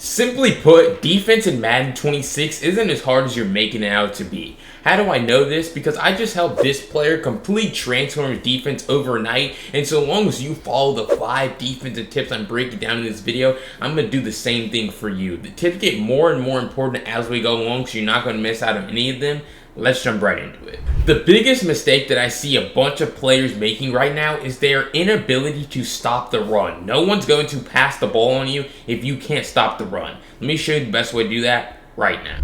Simply put, defense in Madden 26 isn't as hard as you're making it out to be. How do I know this? Because I just helped this player completely transform his defense overnight, and so long as you follow the 5 defensive tips I'm breaking down in this video, I'm going to do the same thing for you. The tips get more and more important as we go along, so you're not going to miss out on any of them. Let's jump right into it. The biggest mistake that I see a bunch of players making right now is their inability to stop the run. No one's going to pass the ball on you if you can't stop the run. Let me show you the best way to do that right now.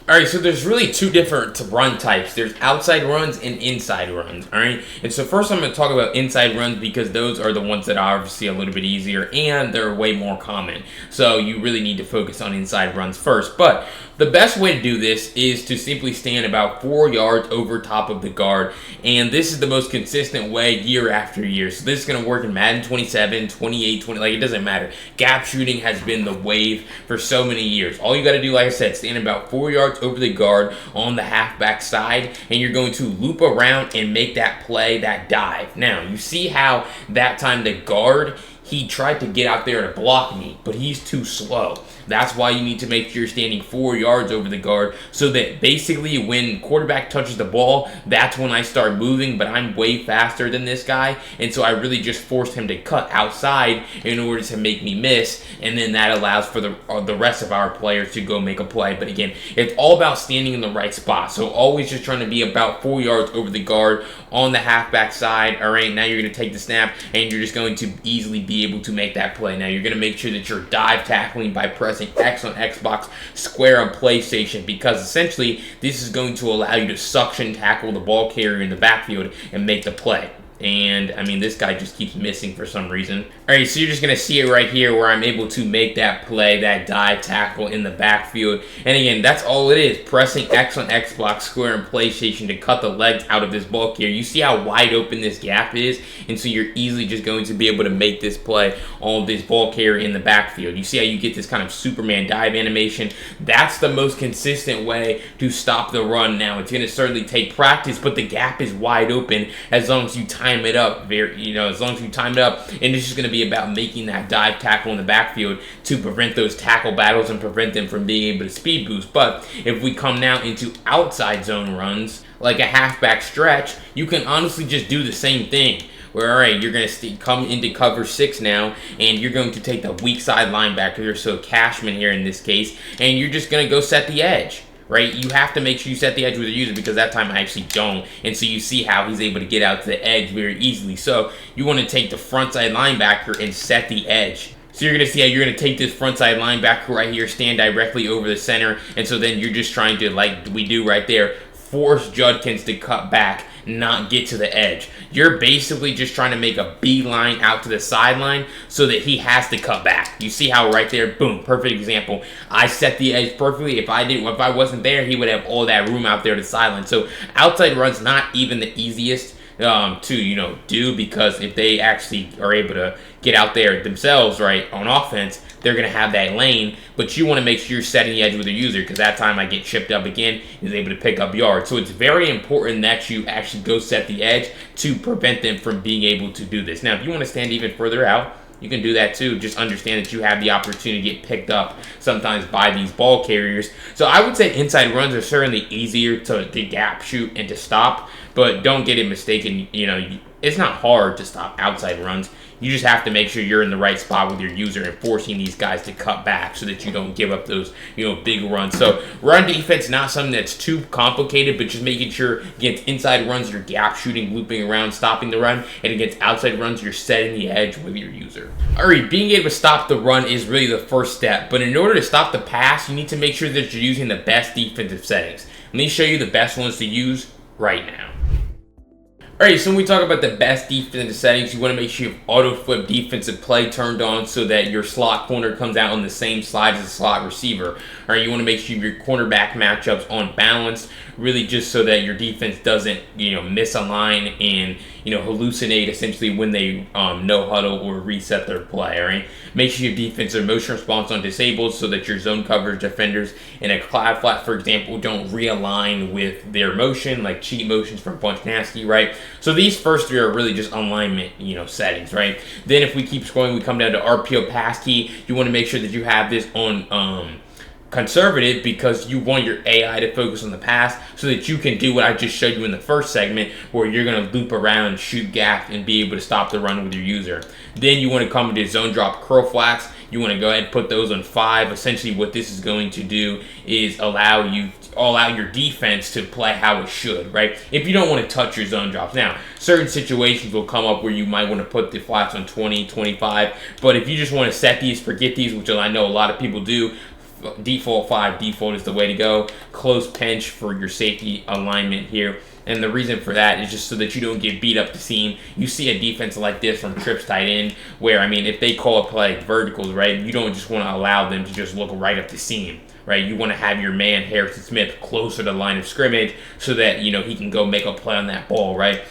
Alright, so there's really 2 different run types. There's outside runs and inside runs, alright? And so first I'm going to talk about inside runs because those are the ones that are obviously a little bit easier and they're way more common. So you really need to focus on inside runs first. But the best way to do this is to simply stand about 4 yards over top of the guard. And this is the most consistent way year after year. So this is going to work in Madden 27, 28, 20, like it doesn't matter. Gap shooting has been the wave for so many years. All you got to do, like I said, stand about 4 yards over the guard on the halfback side, and you're going to loop around and make that play, that dive. Now, you see how that time the guard, he tried to get out there to block me, but he's too slow. That's why you need to make sure you're standing 4 yards over the guard so that basically when quarterback touches the ball, that's when I start moving, but I'm way faster than this guy, and so I really just forced him to cut outside in order to make me miss, and then that allows for the rest of our players to go make a play. But again, it's all about standing in the right spot, so always just trying to be about 4 yards over the guard on the halfback side. All right, now you're going to take the snap, and you're just going to easily be able to make that play. Now you're going to make sure that you're dive tackling by pressing X on Xbox, square on PlayStation, because essentially this is going to allow you to suction tackle the ball carrier in the backfield and make the play. And I mean, this guy just keeps missing for some reason. Alright, so you're just going to see it right here where I'm able to make that play, that dive tackle in the backfield. And again, that's all it is. Pressing X on Xbox, square on PlayStation to cut the legs out of this ball carrier. You see how wide open this gap is? And so you're easily just going to be able to make this play on this ball carrier in the backfield. You see how you get this kind of Superman dive animation? That's the most consistent way to stop the run. Now, it's going to certainly take practice, but the gap is wide open as long as you time it up, as long as you time it up, and it's just going to be about making that dive tackle in the backfield to prevent those tackle battles and prevent them from being able to speed boost. But if we come now into outside zone runs, like a halfback stretch, you can honestly just do the same thing. Where, all right, you're going to come into cover 6 now, and you're going to take the weak side linebacker, so Cashman here in this case, and you're just going to go set the edge. Right, you have to make sure you set the edge with your user, because that time I actually don't. And so you see how he's able to get out to the edge very easily. So you want to take the front side linebacker and set the edge. So you're going to see how you're going to take this front side linebacker right here, stand directly over the center. And so then you're just trying to, like we do right there, force Judkins to cut back, not get to the edge. You're basically just trying to make a beeline out to the sideline so that he has to cut back. You see how right there, boom, perfect example. I set the edge perfectly. If I wasn't there, he would have all that room out there to sideline. So outside runs not even the easiest to do, because if they actually are able to get out there themselves right on offense, they're going to have that lane, but you want to make sure you're setting the edge with your user, because that time I get chipped up again, is able to pick up yards. So it's very important that you actually go set the edge to prevent them from being able to do this. Now, if you want to stand even further out, you can do that too. Just understand that you have the opportunity to get picked up sometimes by these ball carriers. So I would say inside runs are certainly easier to gap shoot and to stop, but don't get it mistaken. It's not hard to stop outside runs. You just have to make sure you're in the right spot with your user and forcing these guys to cut back so that you don't give up those, big runs. So run defense, not something that's too complicated, but just making sure against inside runs, you're gap shooting, looping around, stopping the run, and against outside runs, you're setting the edge with your user. All right, being able to stop the run is really the first step, but in order to stop the pass, you need to make sure that you're using the best defensive settings. Let me show you the best ones to use right now. Alright, so when we talk about the best defensive settings, you want to make sure you have auto flip defensive play turned on so that your slot corner comes out on the same slide as the slot receiver. Alright, you want to make sure your cornerback matchups on balance, really just so that your defense doesn't, misalign and, hallucinate essentially when they no huddle or reset their play. All right, make sure your defensive motion response on disabled so that your zone coverage defenders in a cloud flat, for example, don't realign with their motion, like cheat motions from Punch Nasty, right? So these first three are really just alignment, settings, right? Then if we keep scrolling, we come down to RPO pass key. You want to make sure that you have this on conservative because you want your AI to focus on the pass so that you can do what I just showed you in the first segment where you're going to loop around, shoot gap, and be able to stop the run with your user. Then you want to come to zone drop curl flats. You want to go ahead and put those on 5. Essentially what this is going to do is allow your defense to play how it should, right? If you don't want to touch your zone drops. Now, certain situations will come up where you might want to put the flats on 20, 25, but if you just want to set these, forget these, which I know a lot of people do, default 5, default is the way to go. Close pinch for your safety alignment here. And the reason for that is just so that you don't get beat up the seam. You see a defense like this from trips tight end where, if they call a play verticals, right, you don't just want to allow them to just look right up the seam, right? You want to have your man, Harrison Smith, closer to the line of scrimmage so that, he can go make a play on that ball, right?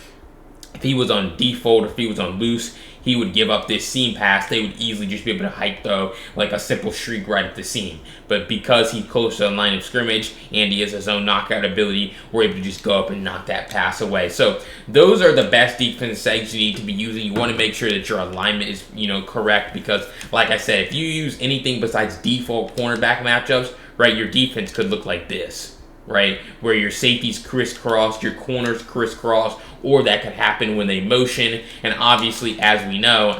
If he was on default, if he was on loose, he would give up this seam pass. They would easily just be able to hike throw like a simple streak right at the seam. But because he's close to the line of scrimmage and he has his own knockout ability, we're able to just go up and knock that pass away. So those are the best defense settings you need to be using. You want to make sure that your alignment is, correct because, like I said, if you use anything besides default cornerback matchups, right, your defense could look like this, right, where your safeties crisscross, your corners crisscross, or that could happen when they motion. And obviously, as we know,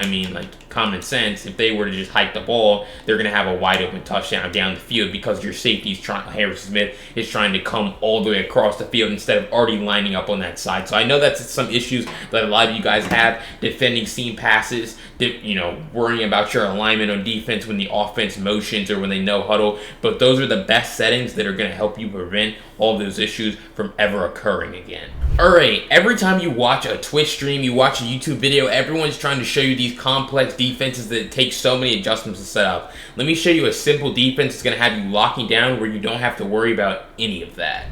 common sense, if they were to just hike the ball, they're going to have a wide open touchdown down the field because your safety's Harrison Smith is trying to come all the way across the field instead of already lining up on that side. So I know that's some issues that a lot of you guys have defending seam passes, worrying about your alignment on defense when the offense motions or when they no huddle. But those are the best settings that are going to help you prevent all those issues from ever occurring again. Alright, every time you watch a Twitch stream, you watch a YouTube video, everyone's trying to show you these complex defenses that take so many adjustments to set up. Let me show you a simple defense that's going to have you locking down where you don't have to worry about any of that.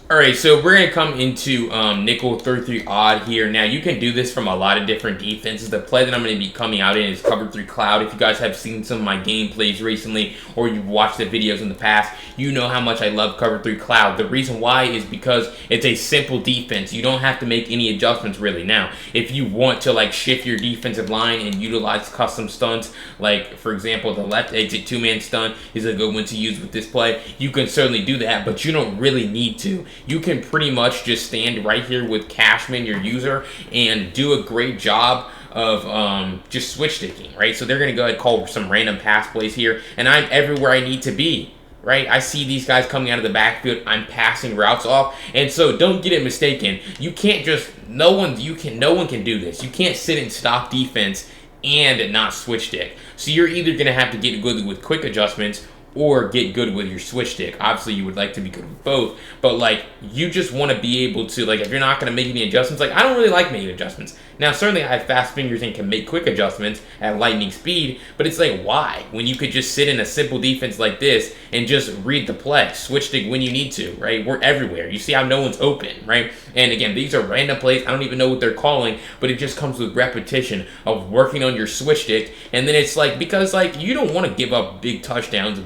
Alright, so we're going to come into nickel 33 odd here. Now, you can do this from a lot of different defenses. The play that I'm going to be coming out in is cover 3 cloud. If you guys have seen some of my gameplays recently or you've watched the videos in the past, you know how much I love cover 3 cloud. The reason why is because it's a simple defense. You don't have to make any adjustments really. Now, if you want to shift your defensive line and utilize custom stunts, like for example, the left exit 2-man stunt is a good one to use with this play, you can certainly do that, but you don't really need to. You can pretty much just stand right here with Cashman, your user, and do a great job of just switch sticking, right? So they're going to go ahead and call some random pass plays here, and I'm everywhere I need to be, right? I see these guys coming out of the backfield. I'm passing routes off, and so don't get it mistaken. You can't just no one can do this. You can't sit in stock defense and not switch stick. So you're either going to have to get good with quick adjustments or get good with your switch stick. Obviously, you would like to be good with both, but you just want to be able to, if you're not going to make any adjustments, I don't really like making adjustments. Now, certainly I have fast fingers and can make quick adjustments at lightning speed, but it's why? When you could just sit in a simple defense like this and just read the play, switch stick when you need to, right? We're everywhere. You see how no one's open, right? And again, these are random plays. I don't even know what they're calling, but it just comes with repetition of working on your switch stick, and then it's because you don't want to give up big touchdowns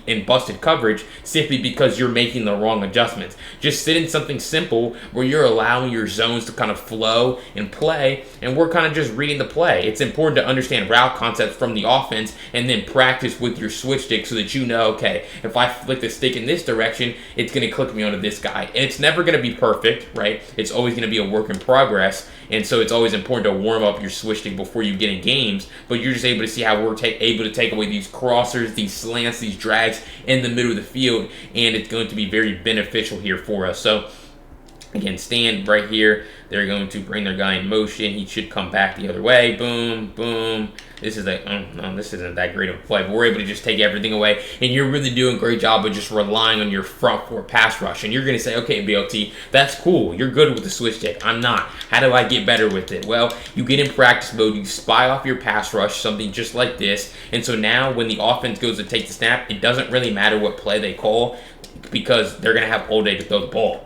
in busted coverage simply because you're making the wrong adjustments. Just sit in something simple where you're allowing your zones to kind of flow and play, and we're kind of just reading the play. It's important to understand route concepts from the offense and then practice with your switch stick so that you know, okay, if I flick the stick in this direction, it's going to click me onto this guy. And it's never going to be perfect, right? It's always going to be a work in progress, and so it's always important to warm up your switch stick before you get in games, but you're just able to see how we're able to take away these crossers, these slants, these drags in the middle of the field, and it's going to be very beneficial here for us. So again, stand right here. They're going to bring their guy in motion. He should come back the other way. Boom, boom. This isn't that great of a play, but we're able to just take everything away, and you're really doing a great job of just relying on your front four pass rush. And you're going to say, okay, BLT, that's cool. You're good with the switch stick. I'm not. How do I get better with it? Well, you get in practice mode, you spy off your pass rush, something just like this, and so now when the offense goes to take the snap, it doesn't really matter what play they call because they're going to have all day to throw the ball.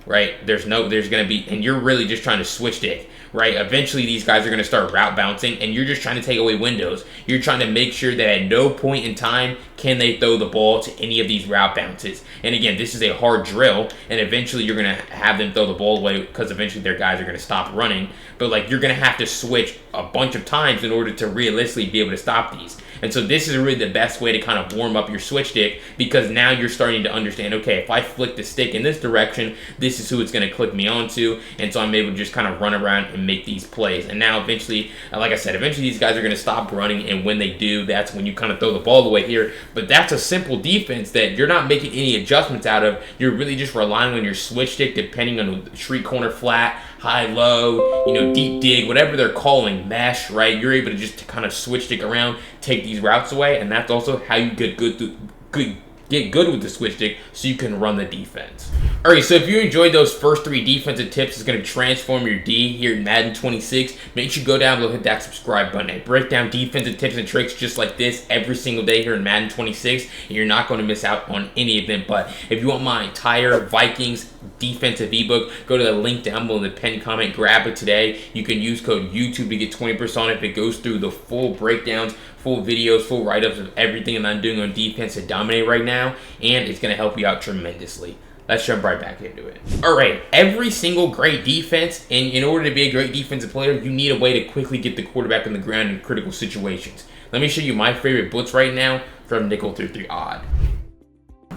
right? There's going to be, and you're really just trying to switch stick, right? Eventually, these guys are going to start route bouncing, and you're just trying to take away windows. You're trying to make sure that at no point in time can they throw the ball to any of these route bounces. And again, this is a hard drill, and eventually you're going to have them throw the ball away because eventually their guys are going to stop running. But like, you're going to have to switch a bunch of times in order to realistically be able to stop these. And so this is really the best way to kind of warm up your switch stick, because now you're starting to understand, okay, if I flick the stick in this direction, this is who it's going to click me onto. And so I'm able to just kind of run around and make these plays. And now eventually, like I said, eventually these guys are going to stop running. And when they do, that's when you kind of throw the ball away here. But that's a simple defense that you're not making any adjustments out of. You're really just relying on your switch stick, depending on the street corner flat, high, low, deep dig, whatever they're calling, mesh, right? You're able to just kind of switch stick around, take these routes away, and that's also how you get good with the switch stick, so you can run the defense. All right, so if you enjoyed those first 3 defensive tips, it's going to transform your D here in Madden 26. Make sure you go down below, hit that subscribe button. I break down defensive tips and tricks just like this every single day here in Madden 26, and you're not going to miss out on any of them. But if you want my entire Vikings defensive ebook, go to the link down below in the pinned comment, grab it today. You can use code YouTube to get 20% on it. It goes through the full breakdowns, full videos, full write-ups of everything that I'm doing on defense to dominate right now, and it's going to help you out tremendously. Let's jump right back into it. All right, every single great defense, and in order to be a great defensive player, you need a way to quickly get the quarterback on the ground in critical situations. Let me show you my favorite blitz right now from nickel through 3 odd.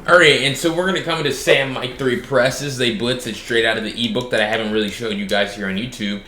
All right, and so we're going to come into Sam Mike 3 presses. They blitz it straight out of the ebook that I haven't really showed you guys here on YouTube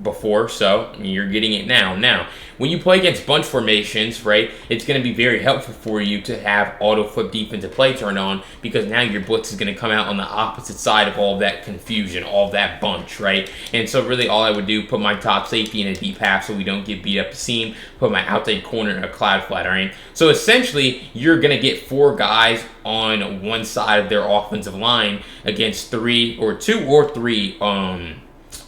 before, so you're getting it now. Now, when you play against bunch formations, right, it's going to be very helpful for you to have auto flip defensive play turned on, because now your blitz is going to come out on the opposite side of all of that confusion, all of that bunch, right? And so really all I would do, put my top safety in a deep half so we don't get beat up the seam, put my outside corner in a cloud flat, all right? So essentially, you're going to get 4 guys on one side of their offensive line against 2 or 3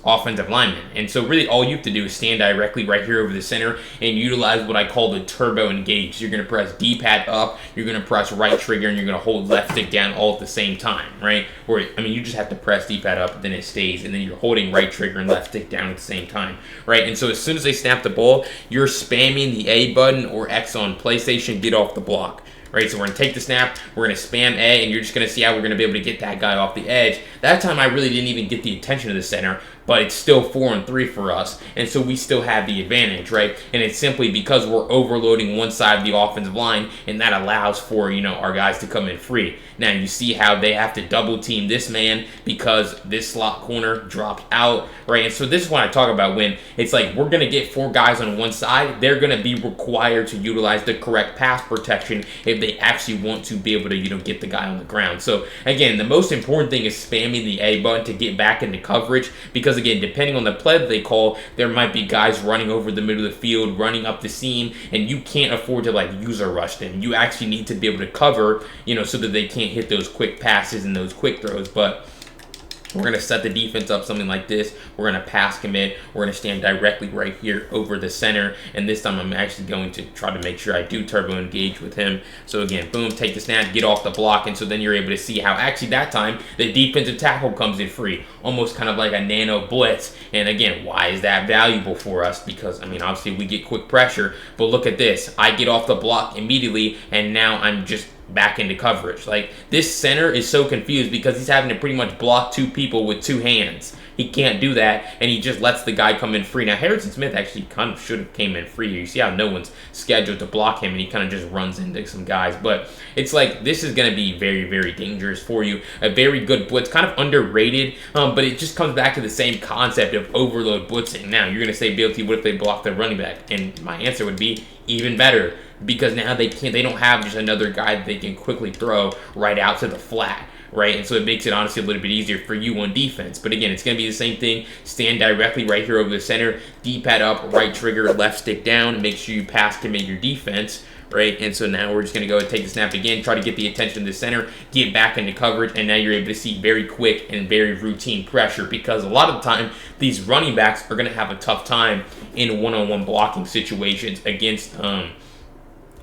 offensive linemen. And so really all you have to do is stand directly right here over the center and utilize what I call the turbo engage. You're going to press D-pad up, you're going to press right trigger, and you're going to hold left stick down all at the same time, right? Or, you just have to press D-pad up, then it stays, and then you're holding right trigger and left stick down at the same time, right? And so as soon as they snap the ball, you're spamming the A button or X on PlayStation, get off the block. Right, so we're going to take the snap, we're going to spam A, and you're just going to see how we're going to be able to get that guy off the edge. That time I really didn't even get the attention of the center, but it's still 4-3 for us, and so we still have the advantage, right? And it's simply because we're overloading one side of the offensive line, and that allows for, our guys to come in free. Now, you see how they have to double team this man because this slot corner dropped out, right? And so this is what I talk about when it's like we're going to get 4 guys on one side. They're going to be required to utilize the correct pass protection if they actually want to be able to, get the guy on the ground. So, again, the most important thing is spamming the A button to get back into coverage, because, again, depending on the play that they call, there might be guys running over the middle of the field, running up the seam, and you can't afford to, user rush them. You actually need to be able to cover, so that they can't hit those quick passes and those quick throws. But we're going to set the defense up something like this. We're going to pass commit. We're going to stand directly right here over the center. And this time I'm actually going to try to make sure I do turbo engage with him. So again, boom, take the snap, get off the block. And so then you're able to see how actually that time the defensive tackle comes in free. Almost kind of like a nano blitz. And again, why is that valuable for us? Because, obviously we get quick pressure. But look at this. I get off the block immediately, and now I'm just back into coverage. This center is so confused because he's having to pretty much block 2 people with 2 hands. He can't do that, and he just lets the guy come in free. Now, Harrison Smith actually kind of should have came in free. You see how no one's scheduled to block him, and he kind of just runs into some guys. But it's like this is going to be very, very dangerous for you. A very good blitz, kind of underrated, but it just comes back to the same concept of overload blitzing. Now, you're going to say, BLT, what if they block their running back? And my answer would be even better, because now they don't have just another guy that they can quickly throw right out to the flat, right? And so it makes it honestly a little bit easier for you on defense. But again, it's going to be the same thing. Stand directly right here over the center, D-pad up, right trigger, left stick down, make sure you pass commit your defense, right? And so now we're just going to go and take the snap again, try to get the attention of the center, get back into coverage, and now you're able to see very quick and very routine pressure, because a lot of the time these running backs are going to have a tough time in one-on-one blocking situations against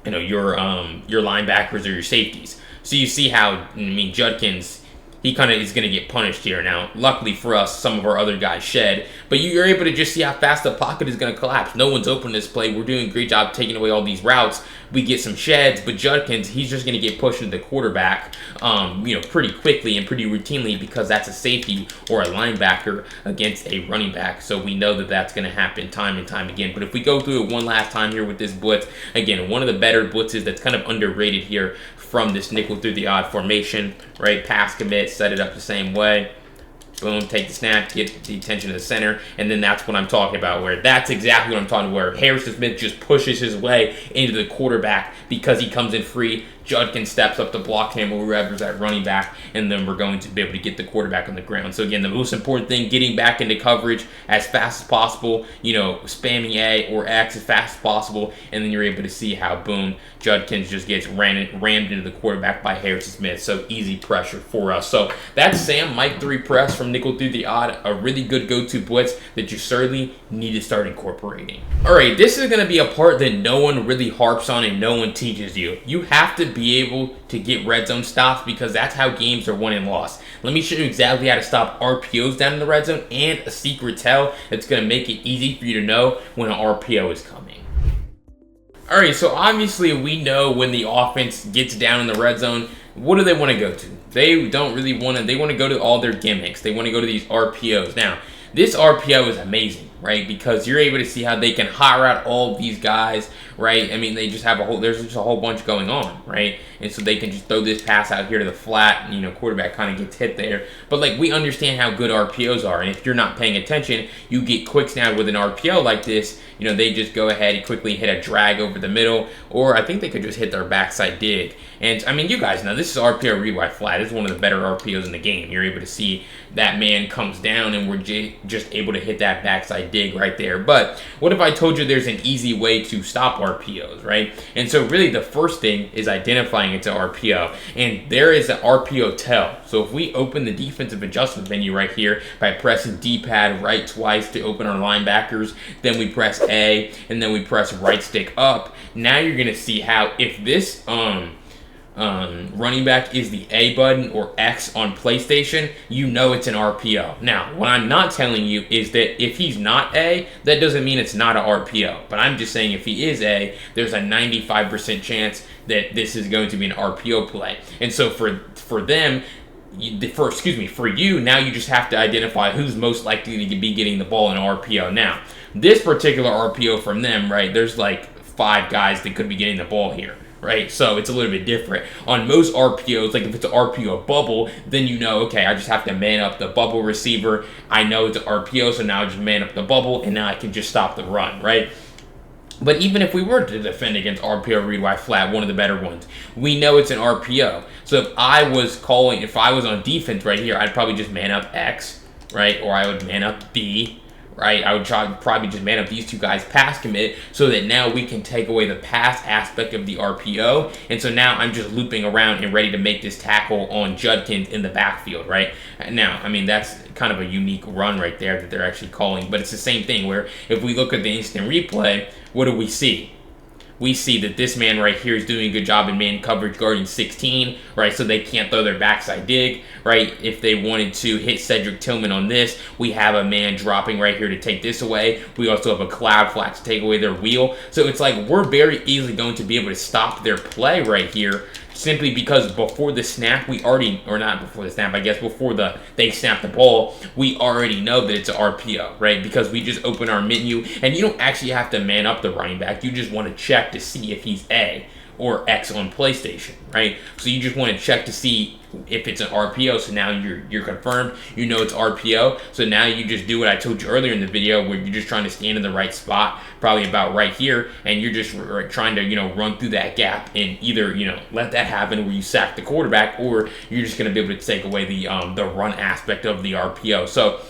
your linebackers or your safeties. So you see how, Judkins, he kind of is going to get punished here. Now, luckily for us, some of our other guys shed, but you're able to just see how fast the pocket is going to collapse. No one's open this play. We're doing a great job taking away all these routes. We get some sheds, but Judkins, he's just going to get pushed into the quarterback, pretty quickly and pretty routinely, because that's a safety or a linebacker against a running back. So we know that that's going to happen time and time again. But if we go through it one last time here with this blitz, again, one of the better blitzes that's kind of underrated here from this nickel through the odd formation, right? Pass commit, set it up the same way. Boom, take the snap, get the attention of the center, and then that's what I'm talking about, where that's exactly what I'm talking about, where Harrison Smith just pushes his way into the quarterback because he comes in free. Judkins steps up to block him, or whoever's at running back, and then we're going to be able to get the quarterback on the ground. So again, the most important thing, getting back into coverage as fast as possible, spamming A or X as fast as possible, and then you're able to see how, boom, Judkins just gets rammed into the quarterback by Harrison Smith. So easy pressure for us. So that's Sam Mike 3 press from nickel through the odd, a really good go-to blitz that you certainly need to start incorporating. All right, this is going to be a part that no one really harps on and no one teaches you. You have to be able to get red zone stops, because that's how games are won and lost. Let me show you exactly how to stop RPOs down in the red zone, and a secret tell that's going to make it easy for you to know when an RPO is coming. Alright, so obviously we know when the offense gets down in the red zone, what do they want to go to? They don't really want to, they want to go to all their gimmicks. They want to go to these RPOs. Now, this RPO is amazing, right? Because you're able to see how they can hot route all of these guys, right? I mean, they just have there's just a whole bunch going on, right? And so they can just throw this pass out here to the flat, and, quarterback kind of gets hit there. But, we understand how good RPOs are, and if you're not paying attention, you get quick snap with an RPO like this. They just go ahead and quickly hit a drag over the middle, or I think they could just hit their backside dig. And, I mean, you guys know, this is RPO read wide flat. This is one of the better RPOs in the game. You're able to see that man comes down, and we're just able to hit that backside dig right there. But what if I told you there's an easy way to stop RPOs, right? And so really the first thing is identifying it's an RPO, and there is an RPO tell. So if we open the defensive adjustment menu right here by pressing D-pad right twice to open our linebackers, then we press A, and then we press right stick up, now you're going to see how if this running back is the A button or X on PlayStation, it's an RPO. Now, what I'm not telling you is that if he's not A, that doesn't mean it's not an RPO. But I'm just saying if he is A, there's a 95% chance that this is going to be an RPO play. And so for them, for you, now you just have to identify who's most likely to be getting the ball in RPO. Now, this particular RPO from them, right, there's 5 guys that could be getting the ball here. Right, so it's a little bit different. On most RPOs, if it's an RPO bubble, then okay, I just have to man up the bubble receiver. I know it's an RPO, so now I just man up the bubble, and now I can just stop the run, right? But even if we were to defend against RPO read wide flat, one of the better ones, we know it's an RPO. So if I was on defense right here, I'd probably just man up X, right? Or I would man up B, right? I would probably just man up these 2 guys pass commit, so that now we can take away the pass aspect of the RPO. And so now I'm just looping around and ready to make this tackle on Judkins in the backfield, right? Now, I mean, that's kind of a unique run right there that they're actually calling, but it's the same thing where if we look at the instant replay, what do we see? We see that this man right here is doing a good job in man coverage guarding 16, right? So they can't throw their backside dig, right? If they wanted to hit Cedric Tillman on this, we have a man dropping right here to take this away. We also have a cloud flat to take away their wheel. So it's we're very easily going to be able to stop their play right here, simply because before the snap, before they snap the ball, we already know that it's an RPO, right? Because we just open our menu, and you don't actually have to man up the running back. You just want to check to see if he's A or X on PlayStation, right? So you just want to check to see if it's an RPO. So now you're confirmed, it's RPO. So now you just do what I told you earlier in the video, where you're just trying to stand in the right spot, probably about right here, and you're just trying to run through that gap, and either let that happen where you sack the quarterback, or you're just going to be able to take away the run aspect of the RPO. So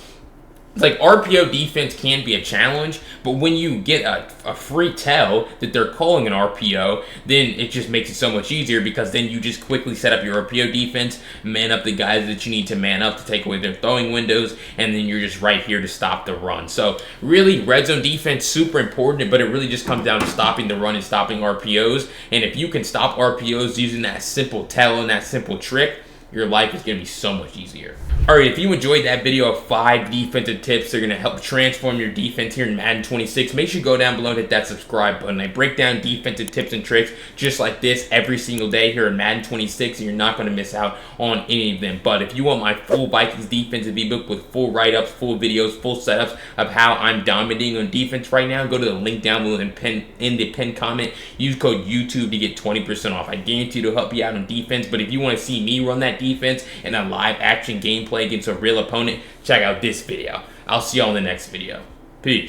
RPO defense can be a challenge, but when you get a free tell that they're calling an RPO, then it just makes it so much easier, because then you just quickly set up your RPO defense, man up the guys that you need to man up to take away their throwing windows, and then you're just right here to stop the run. So really, red zone defense, super important, but it really just comes down to stopping the run and stopping RPOs. And if you can stop RPOs using that simple tell and that simple trick, your life is going to be so much easier. Alright, if you enjoyed that video of 5 defensive tips that are going to help transform your defense here in Madden 26, make sure you go down below and hit that subscribe button. I break down defensive tips and tricks just like this every single day here in Madden 26, and you're not going to miss out on any of them. But if you want my full Vikings defensive ebook with full write-ups, full videos, full setups of how I'm dominating on defense right now, go to the link down below in the pinned comment. Use code YouTube to get 20% off. I guarantee it'll help you out on defense. But if you want to see me run that defense in a live action gameplay against a real opponent, check out this video. I'll see y'all in the next video. Peace.